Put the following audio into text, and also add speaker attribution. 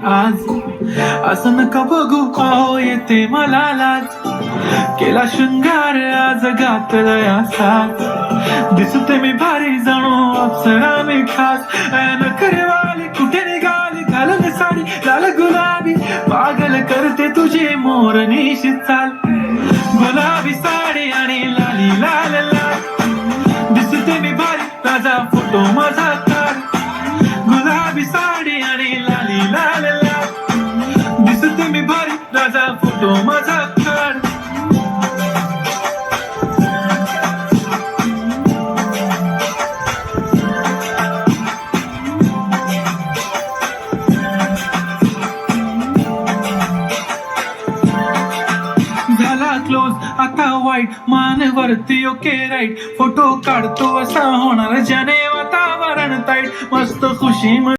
Speaker 1: आज असं नका बघू अहो येते मला लाज केला शृंगार आज घातलाय असाच दिसते मी भारी जाणू अप्सरा मी खास नखरेवाली कुठे निघाली घालून साडी लाल गुलाबी पागल करते तुझी मोरनीशी चाल गुलाबी साडी आणि लाली लाल लाल दिसते मी भारी ताजा फोटो माझा काढ गुलाबी साडी आणि लाली लाल लाल दिसते मी भारी ताजा फोटो माझा काढ झाला क्लोज आता वाईट मान वरती ओके राईट फोटो काढतो असा होणार ज्याने वातावरण ताईट मस्त खुशी